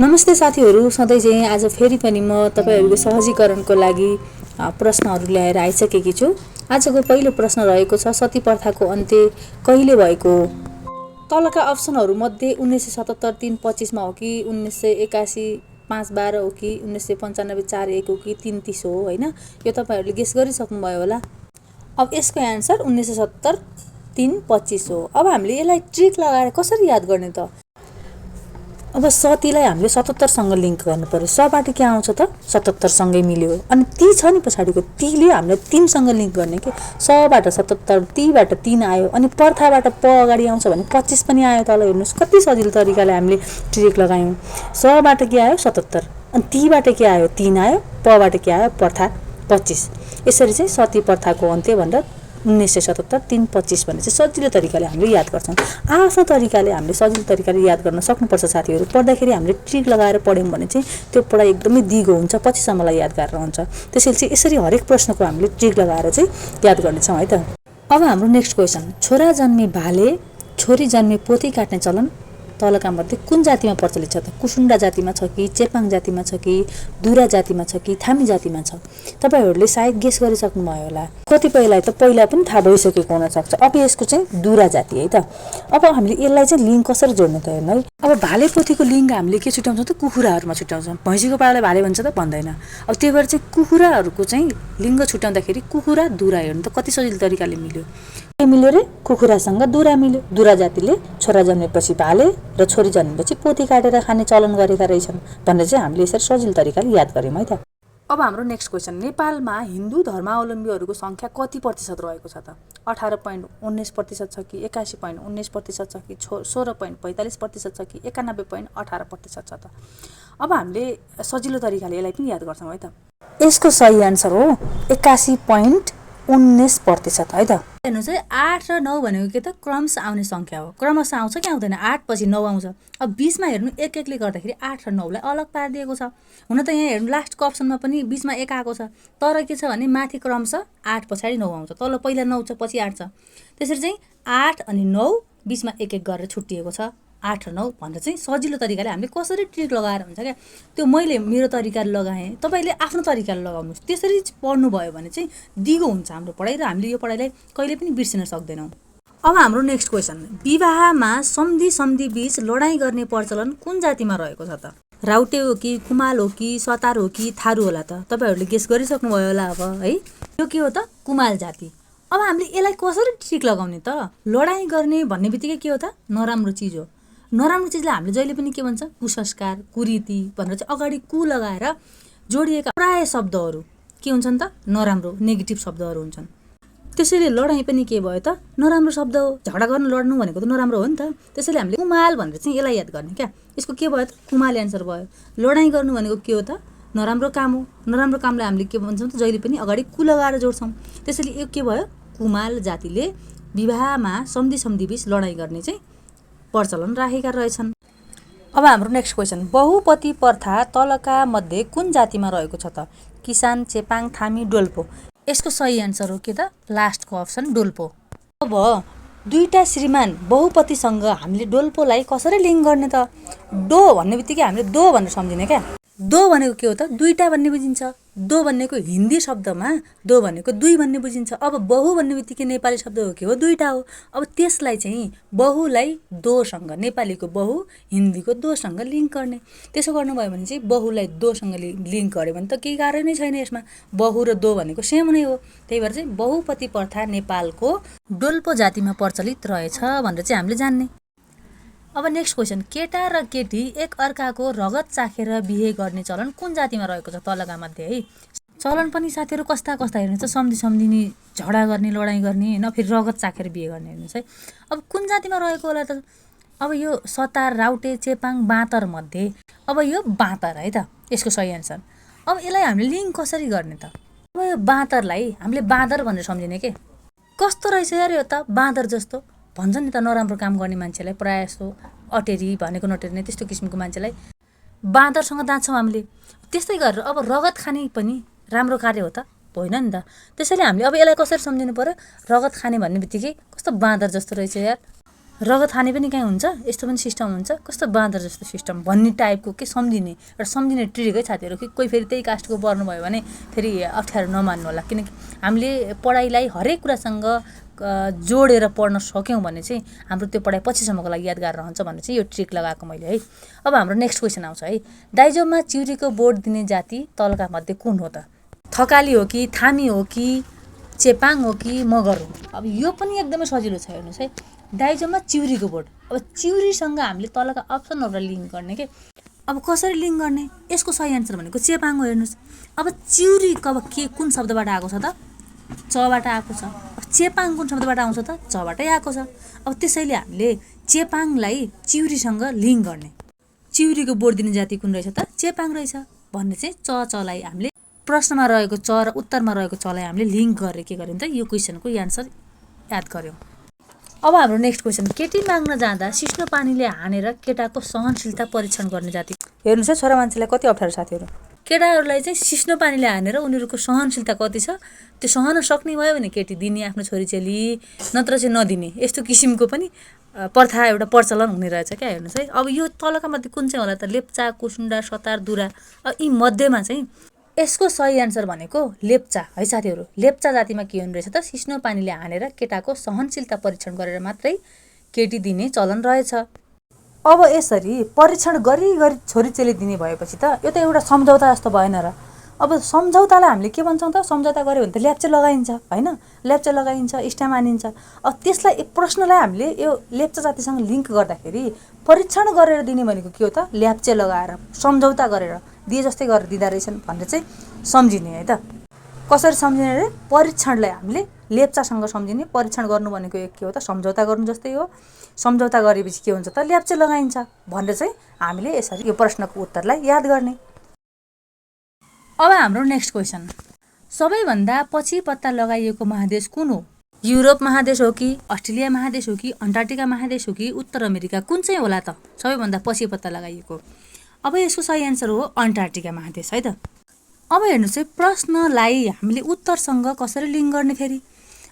नमस्ते साथीहरू, सधैँ चाहिँ आज फेरि पनि म तपाईहरुको सहजीकरणको लागि प्रश्नहरू ल्याएर आइसकेकी छु। आजको पहिलो प्रश्न रहेको छ, सती प्रथाको अन्त्य कहिले भएको हो? तलका अप्सनहरू मध्ये 1977 3/25 मा हो कि 1981 5/12 हो कि 1995 4/1 हो कि 3/30 हो हैन? यो तपाईहरुले गेस गरिसक्नुभयो होला। अब यसको एन्सर 1977 3/25 हो। अब हामीले यसलाई ट्रिक लगाएर कसरी याद गर्ने त? अब सतीलाई हामीले 77 सँग लिङ्क गर्नु पर्यो। सबाट के आउँछ त? 77 सँगै मिल्यो। अनि ती छ नि पछाडिको, तीले हामीले 3 सँग लिङ्क गर्ने के। सबाट 77, तीबाट 3 आयो, अनि प्रथाबाट प अगाडि आउँछ भने 25 पनि आयो। तल हेर्नुस् कति सजिलो तरिकाले हामीले ट्रिक लगायौं। सबाट के आयो? 77, अनि तीबाट के आयो? 3 आयो, पबाट के आयो? प्रथा 25। यसरी चाहिँ सती प्रथाको अन्त्य भनेर 1977 3/25 भन्ने चाहिँ सजिलो तरिकाले हामीले याद गर्छौं। आफ्नो तरिकाले हामीले सजिलो तरिकाले याद गर्न सक्नुपर्छ साथीहरू। पढ्दाखेरि हामीले ट्रिक लगाएर पढ्यौं भने चाहिँ त्यो पढाइ एकदमै दिगो हुन्छ, पछिसम्मलाई यादगार रहन्छ। त्यसैले चाहिँ यसरी हरेक प्रश्नको हामीले ट्रिक लगाएर चाहिँ याद गर्नेछौं है त। अब हाम्रो नेक्स्ट क्वेशन, छोरा जन्मे भाले, छोरी जन्मे पोथी काट्ने चलन तलका मध्ये कुन जातिमा प्रचलित छ त? कुसुन्डा जातिमा छ कि चेपाङ जातिमा छ कि दुरा जातिमा छ कि थामी जातिमा छ? तपाईहरुले सायद गेस गरिसक्नुभयो होला। कतिपयलाई त पहिला पनि थाहा भइसकेको हुन सक्छ। अब यसको चाहिँ दुरा जाति है त। अब हामीले यसलाई चाहिँ लिङ्क कसरी जोड्ने त हेर्नु है। अब भाले पोथीको लिङ्क हामीले के छुट्याउँछौँ त? कुखुराहरुमा छुट्याउँछौँ। भैँसीको पालाले भाले भन्छ त? भन्दैन। अब त्यही भएर चाहिँ कुखुराहरुको चाहिँ लिङ्ग छुट्याउँदाखेरि कुखुरा दुरा हेर्नु त कति सजिलो तरिकाले मिल्यो। के मिल्यो रे? कुखुरासँग दुरा मिल्यो। दुरा जातिले छोरा जन्मेपछि भाले र छोरी जन्मेपछि पोथी काटेर खाने चलन गरेका रहेछन् भन्ने चाहिँ हामीले यसरी सजिलो तरिकाले याद गर्यौं है त। अब हाम्रो नेक्स्ट क्वेशन, नेपालमा हिन्दू धर्मावलम्बीहरूको संख्या कति प्रतिशत रहेको छ त? 18.19% छ कि 81.19% छ कि 16.45% छ कि 91.18% छ त? अब हामीले सजिलो तरिकाले यसलाई पनि याद गर्छौं है त। यसको सही आन्सर हो 81.19% है त। हेर्नुस् है, 8 र 9 भनेको के त? क्रमश आउने संख्या हो। क्रमश आउँछ कि आउँदैन? 8 पछि 9 आउँछ। अब 20 मा हेर्नु, एक एकले गर्दाखेरि 8 र 9 लाई अलग पारिदिएको छ। हुन त यहाँ हेर्नु लास्टको अप्सनमा पनि 20 मा 1 आएको छ, तर के छ भने माथि क्रमश 8 पछाडि 9 आउँछ। तल पहिला 9 छ, पछि 8 छ। त्यसरी चाहिँ 8 अनि 9 20 मा 1 1 गरेर छुट्टिएको छ। 8 र 9 भनेर चाहिँ सजिलो तरिकाले हामीले कसरी ट्रिक लगाएर हुन्छ क्या, त्यो मैले मेरो तरिकाले लगाएँ, तपाईले आफ्नो तरिकाले लगाउनुस्। त्यसरी पढ्नु भयो भने चाहिँ दिगो हुन्छ हाम्रो पढाइ र हामीले यो पढाइलाई कहिले पनि बिर्सिन सक्दैनौँ। अब हाम्रो नेक्स्ट क्वेशन, विवाहमा सम्धि बीच लडाई गर्ने प्रचलन कुन जातिमा रहेको छ त? राउटे हो कि कुमाल हो कि सतार हो कि थारू होला त? तपाईहरुले गेस गरिसक्नुभयो होला अब है। यो के हो त? कुमाल जाति। अब हामीले यसलाई कसरी ट्रिक लगाउने त? लडाई गर्ने भन्ने बित्तिकै के हो त? नराम्रो चिज हो। नराम्रो चिजलाई हामीले जहिले पनि के भन्छ? कुसंस्कार, कुरीति भनेर चाहिँ अगाडि कु लगाएर जोडिएका प्राय शब्दहरू के हुन्छन् त? नराम्रो, नेगेटिभ शब्दहरू हुन्छन्। त्यसैले लडाई पनि के भयो त? नराम्रो शब्द हो। झगडा गर्न लड्नु भनेको त नराम्रो हो नि त। त्यसैले हामीले कुमाल भनेर चाहिँ यसलाई याद गर्ने क्या। यसको के भयो त? कुमाल एन्सर भयो। लडाई गर्नु भनेको के हो त? नराम्रो काम हो। नराम्रो कामलाई हामीले के भन्छौँ त? जहिले पनि अगाडि कु लगाएर जोड्छौँ। त्यसैले यो के भयो? कुमाल जातिले विवाहमा सम्धि बीच लडाई गर्ने चाहिँ प्रचलन राखेका रहेछन्। अब हाम्रो नेक्स्ट क्वेशन, बहुपति प्रथा तलका मध्ये कुन जातिमा रहेको छ त? किसान, चेपाङ, थामी, डोल्पो? यसको सही आन्सर हो के त? लास्टको अप्सन डोल्पो। अब दुईटा श्रीमान बहुपतिसँग हामीले डोल्पोलाई कसरी लिङ्क गर्ने त? डो भन्ने बित्तिकै हामीले दो भनेर सम्झिने क्या। दो भनेको के हो त? दुईटा भन्ने बुझिन्छ। दो भनेको हिन्दी शब्दमा दो भनेको दुई भन्ने बुझिन्छ। अब बहु भन्ने बित्तिकै नेपाली शब्द हो के हो? दुईटा हो। अब त्यसलाई चाहिँ बहुलाई दोसँग, नेपालीको बहु हिन्दीको दोसँग लिङ्क गर्ने। त्यसो गर्नुभयो भने चाहिँ बहुलाई दोसँग लिङ्क गर्यो भने त केही गाह्रो नै छैन यसमा। बहु र दो भनेको सेम नै हो। त्यही भएर चाहिँ बहुपति प्रथा नेपालको डोल्पो जातिमा प्रचलित रहेछ भनेर चाहिँ हामीले जान्ने। अब नेक्स्ट क्वेशन, केटा र केटी एक अर्काको रगत चाखेर बिहे गर्ने चलन कुन जातिमा रहेको छ तलका मध्ये है? चलन पनि साथीहरू कस्ता हेर्नुहुन्छ? सम्धिनी, झगडा गर्ने, लडाई गर्ने हैन, फेरि रगत चाखेर बिहे गर्ने हेर्नुहोस् है। अब कुन जातिमा रहेको होला त? अब यो सतार, राउटे, चेपाङ, बाँतर मध्ये अब यो बाँतर है त यसको सही आन्सर। अब यसलाई हामीले लिङ्क कसरी गर्ने त? अब यो बाँतरलाई हामीले बाँदर भनेर सम्झिने के। कस्तो रहेछ यार यो त? बाँदर जस्तो भन्छ नि त नराम्रो काम गर्ने मान्छेलाई, प्रायः जस्तो अटेरी भनेको नटेरी नै त्यस्तो किसिमको मान्छेलाई बाँदरसँग दाँच्छौँ हामीले। त्यस्तै गरेर अब रगत खाने पनि राम्रो कार्य हो त? होइन नि त। त्यसैले हामीले अब यसलाई कसरी सम्झिनु पर्यो? रगत खाने भन्ने बित्तिकै कस्तो बाँदर जस्तो रहेछ यार, रगत खाने पनि कहीँ हुन्छ, यस्तो पनि सिस्टम हुन्छ, कस्तो बाँदर जस्तो सिस्टम भन्ने टाइपको के सम्झिने एउटा सम्झिने ट्रिक है साथीहरू। कि कोही फेरि त्यही कास्टको पर्नुभयो भने फेरि अप्ठ्यारो नमान्नु होला, किनकि हामीले पढाइलाई हरेक कुरासँग जोडेर पढ्न सक्यौँ भने चाहिँ हाम्रो त्यो पढाइ पछिसम्मको लागि यादगार रहन्छ भन्ने चाहिँ यो ट्रिक लगाएको मैले है। अब हाम्रो नेक्स्ट क्वेसन आउँछ है, दाइजोमा चिउरीको बोट दिने जाति तलका मध्ये कुन हो त? थकाली हो कि, थामी हो कि, चेपाङ हो कि, मगर हो? अब यो पनि एकदमै सजिलो छ, हेर्नुहोस् है। दाइजोमा चिउरीको बोट, अब चिउरीसँग हामीले तलका अप्सनहरूलाई लिङ्क गर्ने के। अब कसरी लिङ्क गर्ने? यसको सही एन्सर भनेको चेपाङ हो। हेर्नुहोस्, अब चिउरी अब के कुन शब्दबाट आएको छ त? चबाट आएको छ। अब चेपाङ कुन शब्दबाट आउँछ त? चबाटै आएको छ। अब त्यसैले हामीले चेपाङलाई चिउरीसँग लिङ्क गर्ने। चिउरीको बोट दिने जाति कुन रहेछ त? चेपाङ रहेछ भन्ने चाहिँ चलाई हामीले प्रश्नमा रहेको च र उत्तरमा रहेको चलाई हामीले लिङ्क गरेर के गर्यौँ त? यो क्वेसनको एन्सर याद गर्यौँ। अब हाम्रो नेक्स्ट क्वेसन, केटी माग्न जाँदा सिस्नो पानीले हानेर केटाको सहनशीलता परीक्षण गर्ने जाति। हेर्नुहोस् है, छोरा मान्छेलाई कति अप्ठ्यारो साथीहरू। केटाहरूलाई चाहिँ सिस्नो पानीले हानेर उनीहरूको सहनशीलता कति छ त्यो सहन सक्ने भयो भने केटी दिने आफ्नो छोरीचेली, नत्र चाहिँ नदिने, यस्तो किसिमको पनि प्रथा एउटा प्रचलन हुने रहेछ क्या। हेर्नुहोस् है, अब यो तलका मध्ये कुन चाहिँ होला त? लेप्चा, कुसुन्डा, सतार, दुरा। अब यी मध्येमा चाहिँ यसको सही एन्सर भनेको लेप्चा है साथीहरू। लेप्चा जातिमा के हुने रहेछ त? सिस्नो पानीले हानेर केटाको सहनशीलता परीक्षण गरेर मात्रै केटी दिने चलन रहेछ। अब यसरी परीक्षण गरी छोरीचेली दिने भएपछि त यो त एउटा सम्झौता जस्तो भएन र? अब सम्झौतालाई हामीले के भन्छौँ त? सम्झौता गऱ्यो भने त ल्याप्चे लगाइन्छ होइन, ल्याप्चे लगाइन्छ, इष्टा मानिन्छ। अब त्यसलाई एक प्रश्नलाई हामीले यो लेप्चा जातिसँग लिङ्क गर्दाखेरि परीक्षण गरेर दिने भनेको के हो त? ल्याप्चे लगाएर सम्झौता गरेर दिए जस्तै गरेर दिँदा रहेछन् भनेर चाहिँ सम्झिने है त। कसरी सम्झिने रे? परीक्षणलाई हामीले लेप्चासँग सम्झिने। परीक्षण गर्नु भनेको एक के हो त? सम्झौता गर्नु जस्तै हो। सम्झौता गरेपछि के हुन्छ त? ल्याप्चे लगाइन्छ भनेर चाहिँ हामीले यसरी यो प्रश्नको उत्तरलाई याद गर्ने। अब हाम्रो नेक्स्ट क्वेसन, सबैभन्दा पछि पत्ता लगाइएको महादेश कुन हो? युरोप महादेश हो कि, अस्ट्रेलिया महादेश हो कि, अन्टार्कटिका महादेश हो कि, उत्तर अमेरिका? कुन चाहिँ होला त सबैभन्दा पछि पत्ता लगाइएको? अब यसको सही एन्सर हो अन्टार्कटिका महादेश है त। अब हेर्नुहोस् है, प्रश्नलाई हामीले उत्तरसँग कसरी लिङ्क गर्ने फेरि?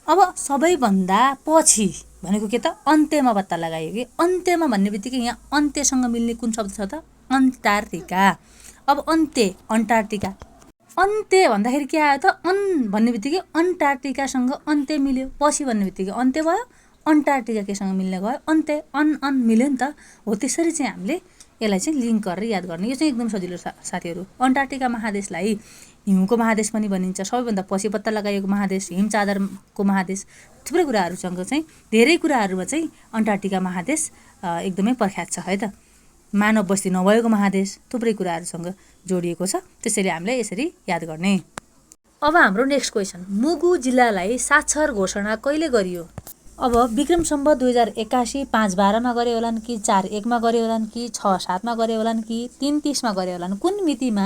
अब सबैभन्दा पछि भनेको के त? अन्त्यमा पत्ता लगाइयो कि। अन्त्यमा भन्ने बित्तिकै यहाँ अन्त्यसँग मिल्ने कुन शब्द छ त? अन्टार्कटिका। अब अन्त्य, अन्टार्कटिका। अन्त्य भन्दाखेरि के आयो त? अन भन्ने बित्तिकै अन्टार्कटिकासँग अन्त्य मिल्यो, पछि भन्ने बित्तिकै अन्त्य भयो, अन्टार्कटिका केसँग मिल्ने गयो? अन्त्य, अन मिल्यो नि त। हो त्यसरी चाहिँ हामीले यसलाई चाहिँ लिङ्क गरेर याद गर्ने। यो चाहिँ एकदम सजिलो साथीहरू। अन्टार्कटिका महादेशलाई हिउँको महादेश पनि भनिन्छ, सबैभन्दा पछि पत्ता लगाइएको महादेश, हिमचादरको महादेश, थुप्रै कुराहरूसँग चाहिँ धेरै कुराहरूमा चाहिँ अन्टार्कटिका महादेश एकदमै प्रख्यात छ है त। मानव बस्ती नभएको महादेश, थुप्रै कुराहरूसँग जोडिएको छ। त्यसैले हामीले यसरी याद गर्ने। अब हाम्रो नेक्स्ट क्वेसन, मुगु जिल्लालाई साक्षर घोषणा कहिले गरियो? अब विक्रम सम्वत 2081 5/12 गरे होलान् कि 4/1 गरे होलान् कि 6/7 गरे होलान् कि 3/30 गरे होलान्? कुन मितिमा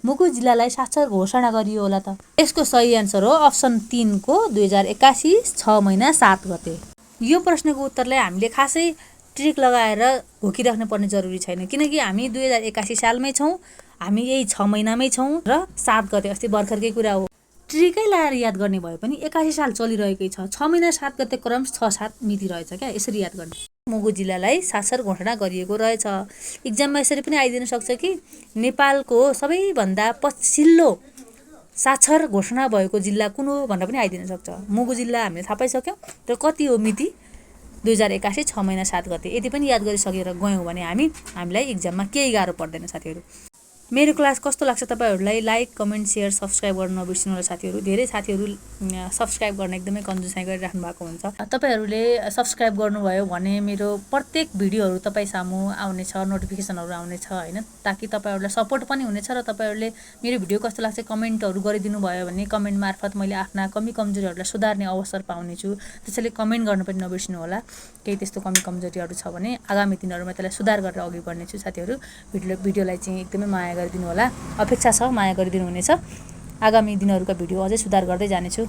मुगु जिल्लालाई साक्षर घोषणा गरियो होला त? यसको सही एन्सर हो अप्सन 3 को 2081 6 महिना 7 गते। यो प्रश्नको उत्तरलाई हामीले खासै ट्रिक लगाएर घोकिराख्नु पर्ने जरुरी छैन, किनकि हामी 2081 सालमै छौँ, हामी यही 6 महिनामै छौँ र 7 गते अस्ति भर्खरकै कुरा हो। ट्रिकै लगाएर याद गर्ने भए पनि 81 साल चलिरहेकै छ, 6 महिना 7 गते क्रम 6-7 मिति रहेछ क्या। यसरी याद गर्ने। मुगु जिल्लालाई साक्षर घोषणा गरिएको रहेछ। इक्जाममा यसरी पनि आइदिन सक्छ कि नेपालको सबैभन्दा पछिल्लो साक्षर घोषणा भएको जिल्ला कुन हो भनेर पनि आइदिन सक्छ। मुगु जिल्ला हामीले थाहा पाइसक्यौँ र कति हो मिति? 2081 6 महिना 7 गते। यति पनि याद गरिसकेर गयौँ भने हामीलाई इक्जाममा केही गाह्रो पर्दैन साथीहरू। मेरो क्लास कस्तो लाग्छ तपाईहरूलाई लाइक, कमेन्ट, सेयर, सब्सक्राइब गर्न नबिर्सिनु होला साथीहरू। धेरै साथीहरू सब्सक्राइब गर्न एकदमै कन्जुसाइ गरिराख्नु भएको हुन्छ। तपाईँहरूले सब्सक्राइब गर्नुभयो भने मेरो प्रत्येक भिडियोहरू तपाईँ सामु आउनेछ, नोटिफिकेसनहरू आउनेछ होइन, ताकि तपाईँहरूलाई सपोर्ट पनि हुनेछ र तपाईँहरूले मेरो भिडियो कस्तो लाग्छ कमेन्टहरू गरिदिनु भयो भने कमेन्ट मार्फत मैले आफ्ना कमी कमजोरीहरूलाई सुधार्ने अवसर पाउनेछु। त्यसैले कमेन्ट गर्न पनि नबिर्सिनु होला। केही त्यस्तो कमी कमजोरीहरू छ भने आगामी दिनहरूमा त्यसलाई सुधार गरेर अघि बढ्नेछु साथीहरू। भिडियोलाई चाहिँ एकदमै माया गरिदिनु होला। अपेक्षा छ माया गरिदिनु हुनेछ। आगामी दिनहरूका भिडियो अझै सुधार गर्दै जानेछु।